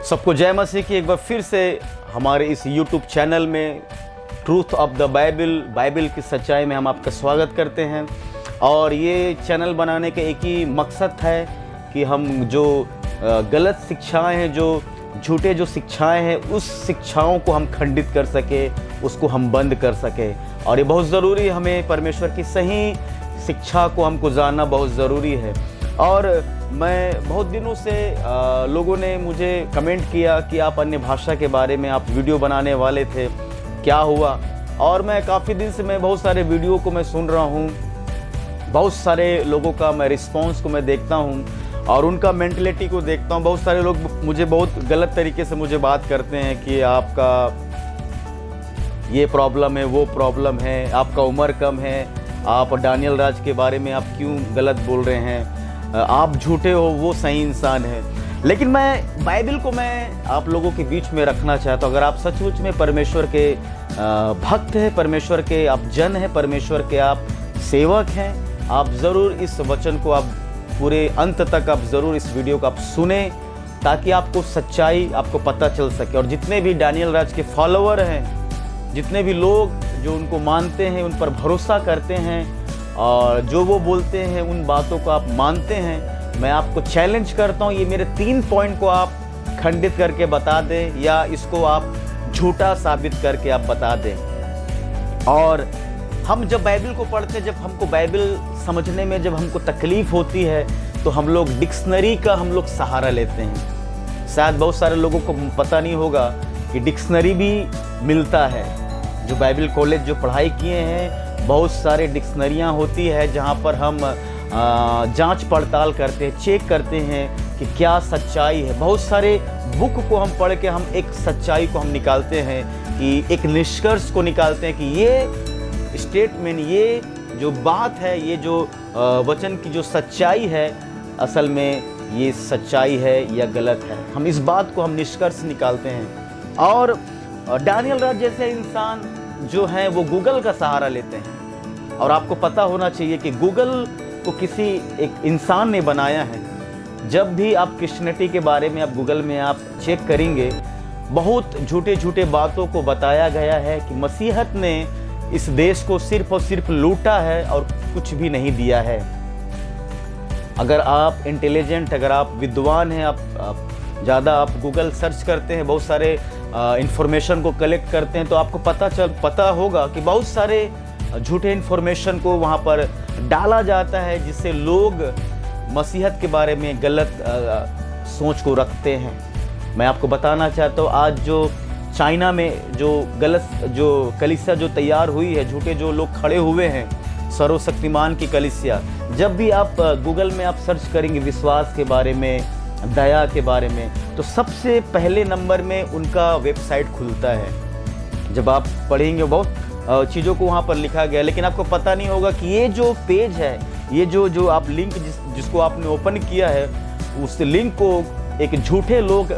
सबको जय मसीह की। एक बार फिर से हमारे इस YouTube चैनल में ट्रूथ ऑफ द बाइबल की सच्चाई में हम आपका स्वागत करते हैं। और ये चैनल बनाने का एक ही मकसद है कि हम जो गलत शिक्षाएं हैं, जो झूठे जो शिक्षाएं हैं, उस शिक्षाओं को हम खंडित कर सके, उसको हम बंद कर सके। और ये बहुत ज़रूरी, हमें परमेश्वर की सही शिक्षा को हमको जानना बहुत ज़रूरी है। और मैं बहुत दिनों से लोगों ने मुझे कमेंट किया कि आप अन्य भाषा के बारे में आप वीडियो बनाने वाले थे, क्या हुआ। और मैं काफ़ी दिन से मैं बहुत सारे वीडियो को मैं सुन रहा हूँ, बहुत सारे लोगों का मैं रिस्पॉन्स को मैं देखता हूँ और उनका मेंटलिटी को देखता हूँ। बहुत सारे लोग मुझे बहुत गलत तरीके से मुझे बात करते हैं कि आपका ये प्रॉब्लम है, वो प्रॉब्लम है, आपका उम्र कम है, आप डैनियल राज के बारे में आप क्यों गलत बोल रहे हैं, आप झूठे हो, वो सही इंसान है। लेकिन मैं बाइबल को मैं आप लोगों के बीच में रखना चाहता हूँ। अगर आप सचमुच में परमेश्वर के भक्त हैं, परमेश्वर के आप जन हैं, परमेश्वर के आप सेवक हैं, आप ज़रूर इस वचन को आप पूरे अंत तक आप ज़रूर इस वीडियो को आप सुने, ताकि आपको सच्चाई आपको पता चल सके। और जितने भी डैनियल राज के फॉलोअर हैं, जितने भी लोग जो उनको मानते हैं, उन पर भरोसा करते हैं और जो वो बोलते हैं उन बातों को आप मानते हैं, मैं आपको चैलेंज करता हूँ, ये मेरे 3 पॉइंट को आप खंडित करके बता दें या इसको आप झूठा साबित करके आप बता दें। और हम जब बाइबल को पढ़ते हैं, जब हमको बाइबल समझने में जब हमको तकलीफ़ होती है, तो हम लोग डिक्शनरी का हम लोग सहारा लेते हैं। शायद बहुत सारे लोगों को पता नहीं होगा कि डिक्शनरी भी मिलता है। जो बाइबल कॉलेज जो पढ़ाई किए हैं, बहुत सारे डिक्शनरियाँ होती है जहाँ पर हम जांच पड़ताल करते हैं, चेक करते हैं कि क्या सच्चाई है। बहुत सारे बुक को हम पढ़ के हम एक सच्चाई को हम निकालते हैं, कि एक निष्कर्ष को निकालते हैं कि ये स्टेटमेंट, ये जो बात है, ये जो वचन की जो सच्चाई है, असल में ये सच्चाई है या गलत है। हम इस बात को हम निष्कर्ष निकालते हैं। और डैनियल राज जैसे इंसान जो हैं वो गूगल का सहारा लेते हैं। और आपको पता होना चाहिए कि गूगल को किसी एक इंसान ने बनाया है। जब भी आप क्रिश्चियनिटी के बारे में आप गूगल में आप चेक करेंगे, बहुत झूठे बातों को बताया गया है कि मसीहत ने इस देश को सिर्फ और सिर्फ लूटा है और कुछ भी नहीं दिया है। अगर आप इंटेलिजेंट, अगर आप विद्वान हैं, आप ज़्यादा आप गूगल सर्च करते हैं, बहुत सारे इंफॉर्मेशन को कलेक्ट करते हैं, तो आपको पता होगा कि बहुत सारे झूठे इन्फॉर्मेशन को वहाँ पर डाला जाता है, जिससे लोग मसीहत के बारे में गलत सोच को रखते हैं। मैं आपको बताना चाहता हूँ, आज जो चाइना में जो गलत जो कलीसिया जो तैयार हुई है, झूठे जो लोग खड़े हुए हैं, सर्वशक्तिमान की कलीसिया, जब भी आप गूगल में आप सर्च करेंगे विश्वास के बारे में, दया के बारे में, तो सबसे पहले नंबर में उनका वेबसाइट खुलता है। जब आप पढ़ेंगे बहुत चीज़ों को वहाँ पर लिखा गया, लेकिन आपको पता नहीं होगा कि ये जो पेज है, ये जो आप लिंक जिसको आपने ओपन किया है, उस लिंक को एक झूठे लोग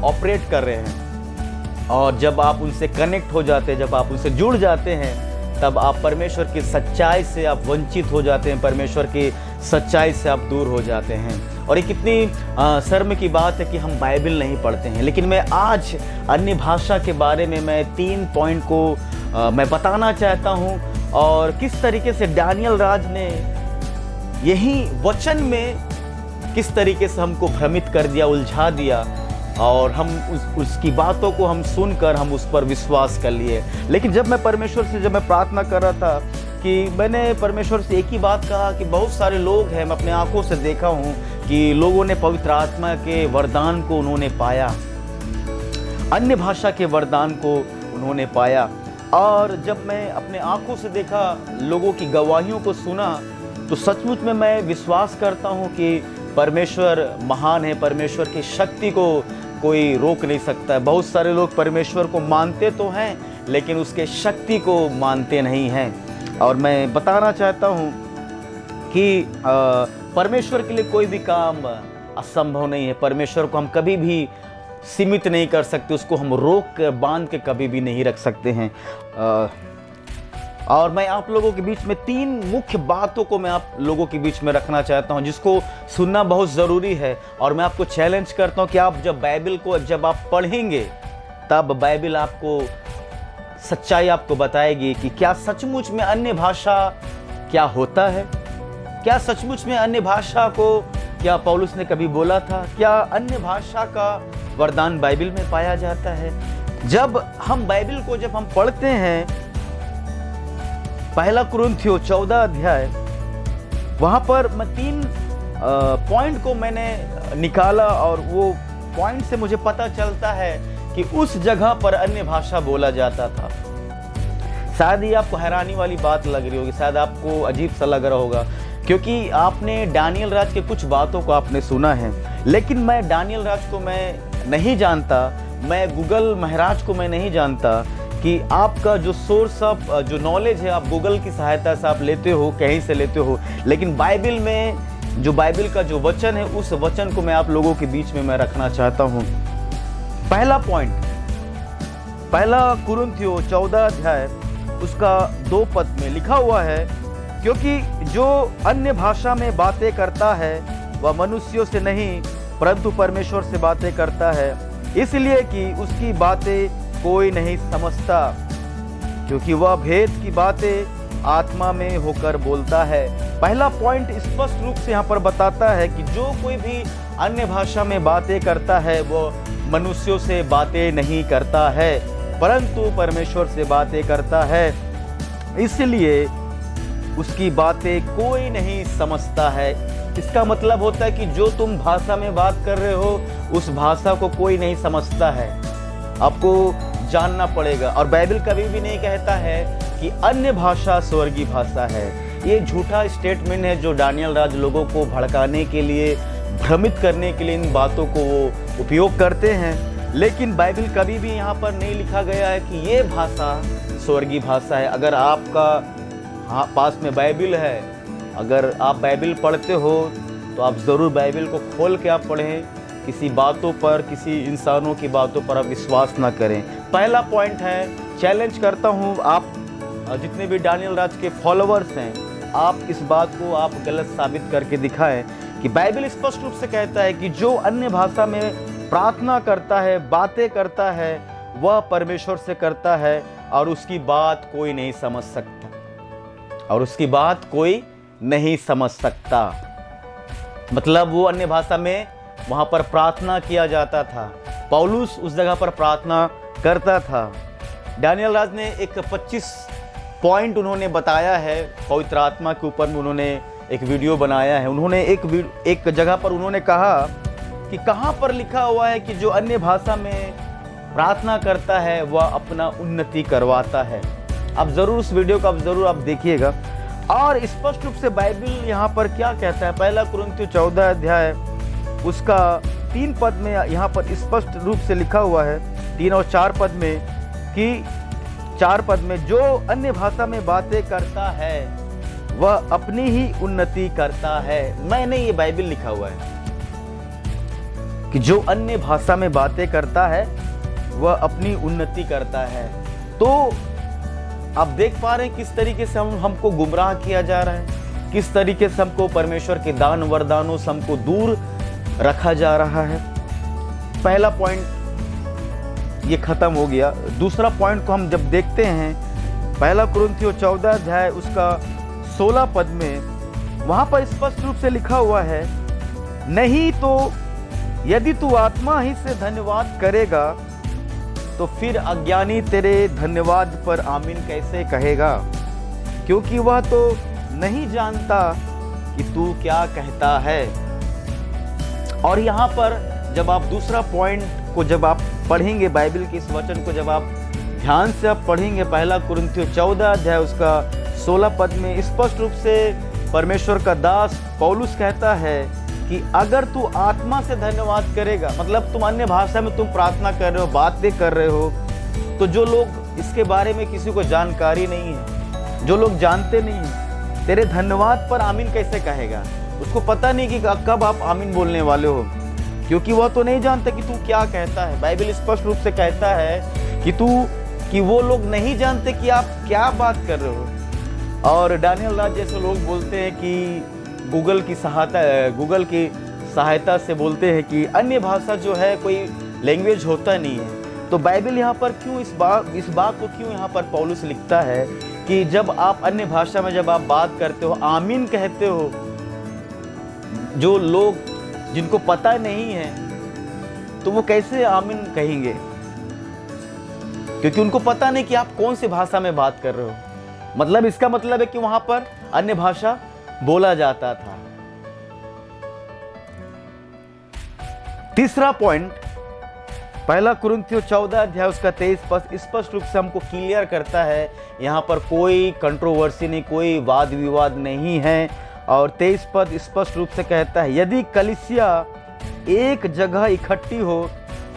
ऑपरेट कर रहे हैं। और जब आप उनसे कनेक्ट हो जाते हैं, जब आप उनसे जुड़ जाते हैं, तब आप परमेश्वर की सच्चाई से आप वंचित हो जाते हैं, परमेश्वर की सच्चाई से आप दूर हो जाते हैं। और ये कितनी शर्म की बात है कि हम बाइबल नहीं पढ़ते हैं। लेकिन मैं आज अन्य भाषा के बारे में मैं 3 पॉइंट को मैं बताना चाहता हूँ, और किस तरीके से डैनियल राज ने यही वचन में किस तरीके से हमको भ्रमित कर दिया, उलझा दिया, और हम उसकी बातों को हम सुनकर हम उस पर विश्वास कर लिए। लेकिन जब मैं परमेश्वर से जब मैं प्रार्थना कर रहा था, कि मैंने परमेश्वर से एक ही बात कहा कि बहुत सारे लोग हैं, मैं अपने आंखों से देखा हूँ कि लोगों ने पवित्र आत्मा के वरदान को उन्होंने पाया, अन्य भाषा के वरदान को उन्होंने पाया। और जब मैं अपने आंखों से देखा, लोगों की गवाहियों को सुना, तो सचमुच में मैं विश्वास करता हूँ कि परमेश्वर महान है, परमेश्वर की शक्ति को कोई रोक नहीं सकता है। बहुत सारे लोग परमेश्वर को मानते तो हैं, लेकिन उसके शक्ति को मानते नहीं हैं। और मैं बताना चाहता हूँ कि परमेश्वर के लिए कोई भी काम असंभव नहीं है। परमेश्वर को हम कभी भी सीमित नहीं कर सकते, उसको हम रोक कर बांध के कभी भी नहीं रख सकते हैं। और मैं आप लोगों के बीच में 3 मुख्य बातों को मैं आप लोगों के बीच में रखना चाहता हूं, जिसको सुनना बहुत ज़रूरी है। और मैं आपको चैलेंज करता हूं कि आप जब बाइबल को जब आप पढ़ेंगे, तब बाइबल आपको सच्चाई आपको बताएगी कि क्या सचमुच में अन्य भाषा क्या होता है, क्या सचमुच में अन्य भाषा को क्या पौलुस ने कभी बोला था, क्या अन्य भाषा का वरदान बाइबल में पाया जाता है। जब हम बाइबल को जब हम पढ़ते हैं, पहला कुरिन्थियों 14 अध्याय, वहां पर मैं 3 पॉइंट को मैंने निकाला और वो पॉइंट से मुझे पता चलता है कि उस जगह पर अन्य भाषा बोला जाता था। शायद ये आपको हैरानी वाली बात लग रही होगी, शायद आपको अजीब सा लग रहा होगा, क्योंकि आपने दानियल राज के कुछ बातों को आपने सुना है, लेकिन मैं दानियल राज को मैं नहीं जानता, मैं गूगल महाराज को मैं नहीं जानता कि आपका जो सोर्स ऑफ जो नॉलेज है आप गूगल की सहायता से आप लेते हो, कहीं से लेते हो, लेकिन बाइबल में जो बाइबल का जो वचन है, उस वचन को मैं आप लोगों के बीच में मैं रखना चाहता हूँ। पहला पॉइंट, पहला कुरिन्थियों 14 अध्याय उसका 2 पद में लिखा हुआ है, क्योंकि जो अन्य भाषा में बातें करता है वह मनुष्यों से नहीं परंतु परमेश्वर से बातें करता है, इसलिए कि उसकी बातें कोई नहीं समझता, क्योंकि वह भेद की बातें आत्मा में होकर बोलता है। पहला पॉइंट स्पष्ट रूप से यहाँ पर बताता है कि जो कोई भी अन्य भाषा में बातें करता है वो मनुष्यों से बातें नहीं करता है परंतु परमेश्वर से बातें करता है, इसलिए उसकी बातें कोई नहीं समझता है। इसका मतलब होता है कि जो तुम भाषा में बात कर रहे हो उस भाषा को कोई नहीं समझता है, आपको जानना पड़ेगा। और बाइबल कभी भी नहीं कहता है कि अन्य भाषा स्वर्गीय भाषा है। ये झूठा स्टेटमेंट है जो दानियल राज लोगों को भड़काने के लिए, भ्रमित करने के लिए इन बातों को वो उपयोग करते हैं, लेकिन बाइबल कभी भी यहाँ पर नहीं लिखा गया है कि ये भाषा स्वर्गीय भाषा है। अगर आपका पास में बाइबल है, अगर आप बाइबल पढ़ते हो तो आप ज़रूर बाइबल को खोल के आप पढ़ें, किसी बातों पर, किसी इंसानों की बातों पर आप विश्वास ना करें। पहला पॉइंट है, चैलेंज करता हूँ आप जितने भी दानियल राज के फॉलोअर्स हैं, आप इस बात को आप गलत साबित करके दिखाएं कि बाइबल स्पष्ट रूप से कहता है कि जो अन्य भाषा में प्रार्थना करता है, बातें करता है, वह परमेश्वर से करता है और उसकी बात कोई नहीं समझ सकता, और उसकी बात कोई नहीं समझ सकता। मतलब वो अन्य भाषा में वहां पर प्रार्थना किया जाता था, पौलुस उस जगह पर प्रार्थना करता था। दानियल राज ने एक 25 पॉइंट उन्होंने बताया है, पवित्र आत्मा के ऊपर में उन्होंने एक वीडियो बनाया है। उन्होंने एक जगह पर उन्होंने कहा कि कहाँ पर लिखा हुआ है कि जो अन्य भाषा में प्रार्थना करता है वह अपना उन्नति करवाता है। आप जरूर उस वीडियो को आप जरूर आप देखिएगा। और स्पष्ट रूप से बाइबल यहाँ पर क्या कहता है, पहला कुरिन्थियों 14 अध्याय उसका 3 पद में यहाँ पर स्पष्ट रूप से लिखा हुआ है, 3 और 4 पद में, कि 4 पद में जो अन्य भाषा में बातें करता है वह अपनी ही उन्नति करता है। मैंने ये बाइबल लिखा हुआ है कि जो अन्य भाषा में बातें करता है वह अपनी उन्नति करता है। तो आप देख पा रहे हैं किस तरीके से हमको गुमराह किया जा रहा है, किस तरीके से हमको परमेश्वर के दान वरदानों से हमको दूर रखा जा रहा है। पहला पॉइंट ये खत्म हो गया। दूसरा पॉइंट को हम जब देखते हैं, पहला कुरिन्थियों 14 अध्याय उसका 16 पद में, वहां पर स्पष्ट रूप से लिखा हुआ है, नहीं तो यदि तू आत्मा ही से धन्यवाद करेगा तो फिर अज्ञानी तेरे धन्यवाद पर आमीन कैसे कहेगा, क्योंकि वह तो नहीं जानता कि तू क्या कहता है। और यहाँ पर जब आप दूसरा पॉइंट को जब आप पढ़ेंगे, बाइबल के इस वचन को जब आप ध्यान से आप पढ़ेंगे, पहला कुरिन्थियों 14 अध्याय उसका 16 पद में स्पष्ट रूप से परमेश्वर का दास पौलुस कहता है कि अगर तू आत्मा से धन्यवाद करेगा, मतलब तुम अन्य भाषा में तुम प्रार्थना कर रहे हो, बातें कर रहे हो, तो जो लोग इसके बारे में किसी को जानकारी नहीं है, जो लोग जानते नहीं है, तेरे धन्यवाद पर आमीन कैसे कहेगा। उसको पता नहीं कि कब आप आमीन बोलने वाले हो, क्योंकि वह तो नहीं जानता कि तू क्या कहता है। बाइबल स्पष्ट रूप से कहता है कि वो लोग नहीं जानते कि आप क्या बात कर रहे हो। और डैनियल राज जैसे लोग बोलते हैं कि गूगल की सहायता से बोलते हैं कि अन्य भाषा जो है कोई लैंग्वेज होता नहीं है। तो बाइबल यहाँ पर क्यों इस बात को क्यों यहाँ पर पौलुस लिखता है कि जब आप अन्य भाषा में जब आप बात करते हो, आमीन कहते हो, जो लोग जिनको पता नहीं है तो वो कैसे आमीन कहेंगे, क्योंकि उनको पता नहीं कि आप कौन सी भाषा में बात कर रहे हो। मतलब इसका मतलब है कि वहां पर अन्य भाषा बोला जाता था। तीसरा पॉइंट, पहला कुरिन्थियों 14 अध्याय उसका 23 पद स्पष्ट रूप से हमको क्लियर करता है, यहाँ पर कोई कंट्रोवर्सी नहीं, कोई वाद विवाद नहीं है। और 23 पद स्पष्ट रूप से कहता है, यदि कलीसिया एक जगह इकट्ठी हो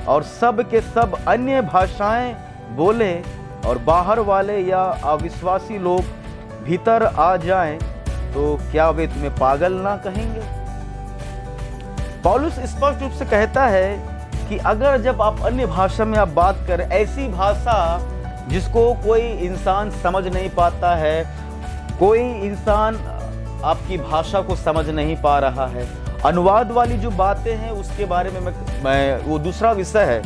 और सब के सब अन्य भाषाएं बोले और बाहर वाले या अविश्वासी लोग भीतर आ जाएं, तो क्या वे तुम्हें पागल ना कहेंगे? पौलुस स्पष्ट रूप से कहता है कि अगर जब आप अन्य भाषा में आप बात करें, ऐसी भाषा जिसको कोई इंसान समझ नहीं पाता है, कोई इंसान आपकी भाषा को समझ नहीं पा रहा है, अनुवाद वाली जो बातें हैं उसके बारे में मैं वो दूसरा विषय है,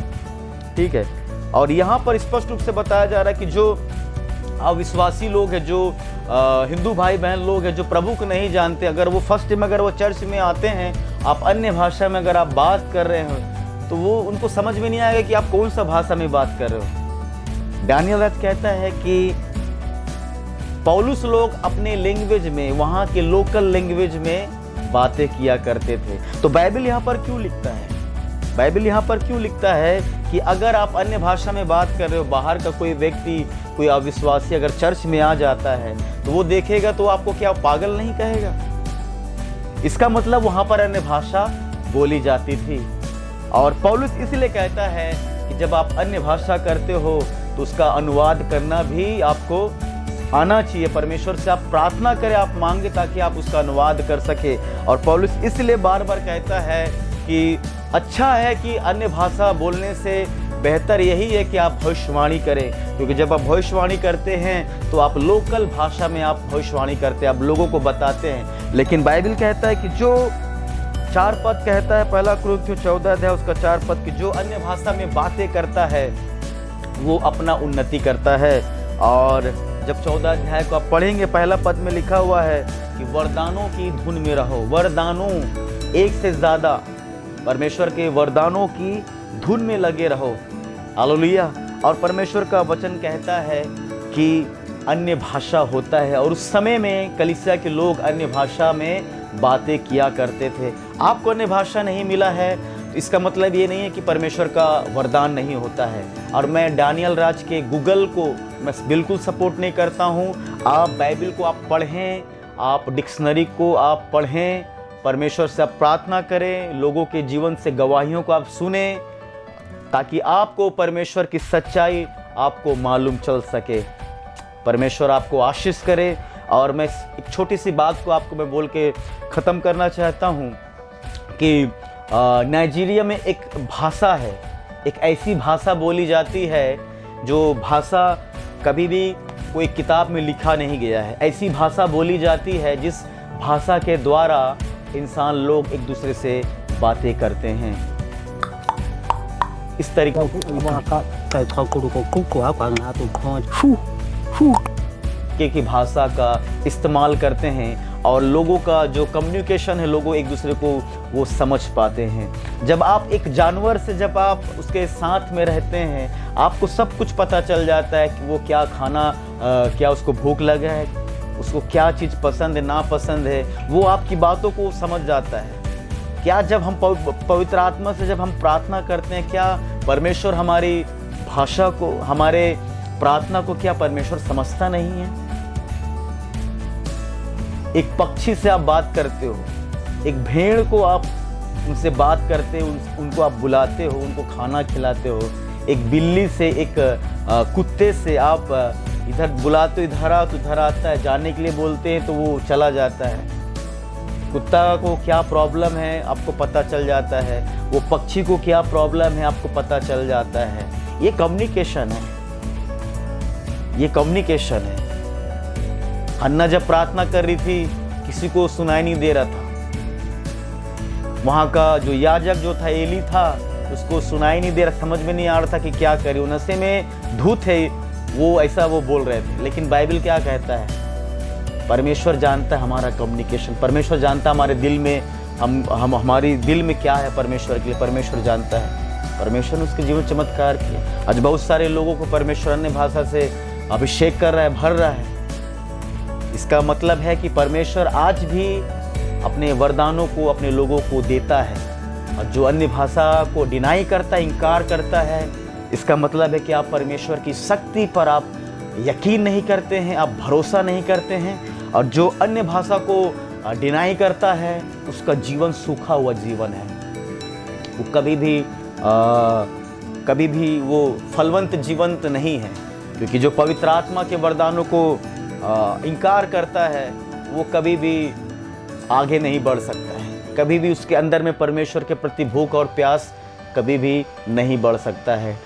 ठीक है। और यहाँ पर स्पष्ट रूप से बताया जा रहा है कि जो अविश्वासी लोग हैं, जो हिंदू भाई बहन लोग हैं, जो प्रभु को नहीं जानते, अगर वो फर्स्ट टाइम अगर वो चर्च में आते हैं, आप अन्य भाषा में अगर आप बात कर रहे हो तो वो उनको समझ में नहीं आएगा कि आप कौन सा भाषा में बात कर रहे हो। डैनियल राज कहता है कि पौलुस लोग अपने लैंग्वेज में, वहाँ के लोकल लैंग्वेज में बातें किया करते थे। तो बाइबल यहाँ पर क्यों लिखता है? बाइबल यहाँ पर क्यों लिखता है कि अगर आप अन्य भाषा में बात कर रहे हो, बाहर का कोई व्यक्ति, कोई अविश्वासी अगर चर्च में आ जाता है तो वो देखेगा तो आपको क्या पागल नहीं कहेगा? इसका मतलब वहाँ पर अन्य भाषा बोली जाती थी। और पौलुस इसलिए कहता है कि जब आप अन्य भाषा करते हो तो उसका अनुवाद करना भी आपको आना चाहिए। परमेश्वर से आप प्रार्थना करें, आप मांगे ताकि आप उसका अनुवाद कर सके। और पौलुस इसलिए बार बार कहता है कि अच्छा है कि अन्य भाषा बोलने से बेहतर यही है कि आप भविष्यवाणी करें, क्योंकि जब आप भविष्यवाणी करते हैं तो आप लोकल भाषा में आप भविष्यवाणी करते हैं, आप लोगों को बताते हैं। लेकिन बाइबल कहता है कि जो 4 पद कहता है, पहला कुरिन्थियों 14 अध्याय उसका 4 पद, कि जो अन्य भाषा में बातें करता है वो अपना उन्नति करता है। और जब 14 अध्याय को आप पढ़ेंगे, पहला पद में लिखा हुआ है कि वरदानों की धुन में रहो। वरदानों, एक से ज़्यादा परमेश्वर के वरदानों की धुन में लगे रहो। हालेलुया। और परमेश्वर का वचन कहता है कि अन्य भाषा होता है, और उस समय में कलीसिया के लोग अन्य भाषा में बातें किया करते थे। आपको अन्य भाषा नहीं मिला है, इसका मतलब ये नहीं है कि परमेश्वर का वरदान नहीं होता है। और मैं डैनियल राज के गूगल को मैं बिल्कुल सपोर्ट नहीं करता हूँ। आप बाइबल को आप पढ़ें, आप डिक्शनरी को आप पढ़ें, परमेश्वर से आप प्रार्थना करें, लोगों के जीवन से गवाहियों को आप सुने, ताकि आपको परमेश्वर की सच्चाई आपको मालूम चल सके। परमेश्वर आपको आशीष करे। और मैं एक छोटी सी बात को आपको मैं बोल के ख़त्म करना चाहता हूँ कि नाइजीरिया में एक भाषा है, एक ऐसी भाषा बोली जाती है जो भाषा कभी भी कोई किताब में लिखा नहीं गया है। ऐसी भाषा बोली जाती है जिस भाषा के द्वारा इंसान लोग एक दूसरे से बातें करते हैं। इस तरीके की भाषा का इस्तेमाल करते हैं और लोगों का जो कम्युनिकेशन है, लोगों एक दूसरे को वो समझ पाते हैं। जब आप एक जानवर से जब आप उसके साथ में रहते हैं, आपको सब कुछ पता चल जाता है कि वो क्या खाना, क्या उसको भूख लगा है, उसको क्या चीज़ पसंद है, नापसंद है, वो आपकी बातों को समझ जाता है। क्या जब हम पवित्र आत्मा से जब हम प्रार्थना करते हैं, क्या परमेश्वर हमारी भाषा को, हमारे प्रार्थना को क्या परमेश्वर समझता नहीं है? एक पक्षी से आप बात करते हो, एक भेड़ को आप उनसे बात करते हो, उनको आप बुलाते हो, उनको खाना खिलाते हो। एक बिल्ली से, एक कुत्ते से आप इधर बुलाते हो, इधर आ तो इधर आता है, जाने के लिए बोलते हैं तो वो चला जाता है। कुत्ता को क्या प्रॉब्लम है आपको पता चल जाता है, वो पक्षी को क्या प्रॉब्लम है आपको पता चल जाता है। ये कम्युनिकेशन है, ये कम्युनिकेशन है। हन्ना जब प्रार्थना कर रही थी किसी को सुनाई नहीं दे रहा था। वहाँ का जो याजक जो था, एली था, उसको सुनाई नहीं दे रहा, समझ में नहीं आ रहा था कि क्या करे। वो नशे में धुत है, वो ऐसा वो बोल रहे थे। लेकिन बाइबल क्या कहता है? परमेश्वर जानता है हमारा कम्युनिकेशन, परमेश्वर जानता है हमारे दिल में हम हमारी दिल में क्या है परमेश्वर के लिए, परमेश्वर जानता है। परमेश्वर ने उसके जीवन चमत्कार किया। आज बहुत सारे लोगों को परमेश्वर अन्य भाषा से अभिषेक कर रहा है, भर रहा है। इसका मतलब है कि परमेश्वर आज भी अपने वरदानों को अपने लोगों को देता है। और जो अन्य भाषा को डिनाई करता है, इनकार करता है, इसका मतलब है कि आप परमेश्वर की शक्ति पर आप यकीन नहीं करते हैं, आप भरोसा नहीं करते हैं। और जो अन्य भाषा को डिनाई करता है, उसका जीवन सूखा हुआ जीवन है। वो कभी भी वो फलवंत जीवंत नहीं है। क्योंकि जो पवित्र आत्मा के वरदानों को इनकार करता है, वो कभी भी आगे नहीं बढ़ सकता है। कभी भी उसके अंदर में परमेश्वर के प्रति भूख और प्यास कभी भी नहीं बढ़ सकता है।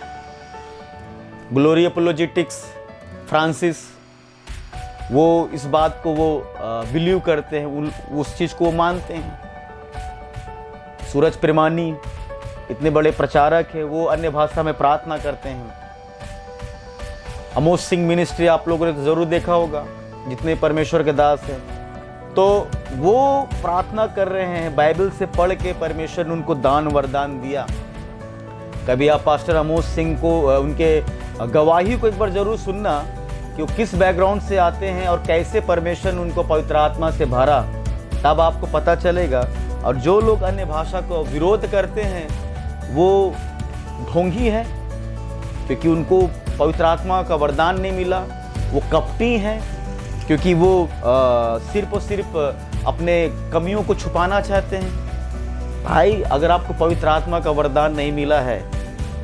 ग्लोरी अपोलोजेटिक्स फ्रांसिस, वो इस बात को वो बिलीव करते हैं, उस चीज़ को मानते हैं। सूरज प्रेमानी इतने बड़े प्रचारक है, वो अन्य भाषा में प्रार्थना करते हैं। अमोस सिंह मिनिस्ट्री आप लोगों ने तो ज़रूर देखा होगा, जितने परमेश्वर के दास हैं। तो वो प्रार्थना कर रहे हैं, बाइबल से पढ़ के परमेश्वर ने उनको दान वरदान दिया। कभी आप पास्टर अमोस सिंह को, उनके गवाही को एक बार ज़रूर सुनना कि वो किस बैकग्राउंड से आते हैं और कैसे परमेश्वर ने उनको पवित्र आत्मा से भरा, तब आपको पता चलेगा। और जो लोग अन्य भाषा को विरोध करते हैं, वो ढोंगी है, क्योंकि उनको पवित्र आत्मा का वरदान नहीं मिला। वो कपटी हैं, क्योंकि वो सिर्फ और सिर्फ अपने कमियों को छुपाना चाहते हैं। भाई, अगर आपको पवित्र आत्मा का वरदान नहीं मिला है,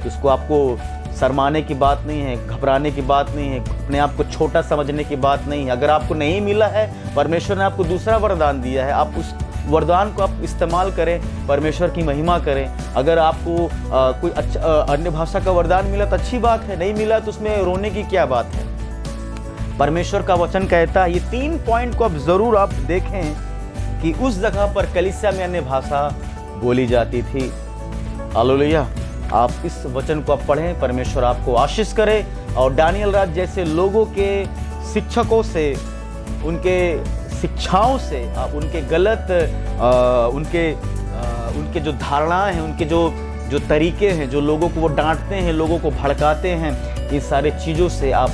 तो उसको आपको शर्माने की बात नहीं है, घबराने की बात नहीं है, अपने आप को छोटा समझने की बात नहीं है। अगर आपको नहीं मिला है, परमेश्वर ने आपको दूसरा वरदान दिया है, आप उस वरदान को आप इस्तेमाल करें, परमेश्वर की महिमा करें। अगर आपको कोई अच्छा अन्य भाषा का वरदान मिला तो अच्छी बात है, नहीं मिला तो उसमें रोने की क्या बात है। परमेश्वर का वचन कहता है, ये 3 पॉइंट को अब ज़रूर आप देखें कि उस जगह पर कलीसिया में अन्य भाषा बोली जाती थी। हालेलुया। आप इस वचन को आप पढ़ें, परमेश्वर आपको आशीष करे। और दानियल राज जैसे लोगों के शिक्षकों से, उनके शिक्षाओं से, उनके गलत उनके जो धारणाएं हैं, उनके जो तरीके हैं, जो लोगों को वो डांटते हैं, लोगों को भड़काते हैं, इन सारे चीज़ों से आप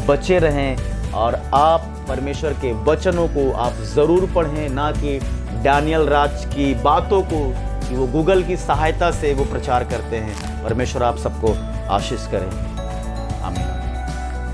बचे रहें। और आप परमेश्वर के वचनों को आप ज़रूर पढ़ें, ना कि दानियल राज की बातों को कि वो गूगल की सहायता से वो प्रचार करते हैं। परमेश्वर आप सबको आशीष करें।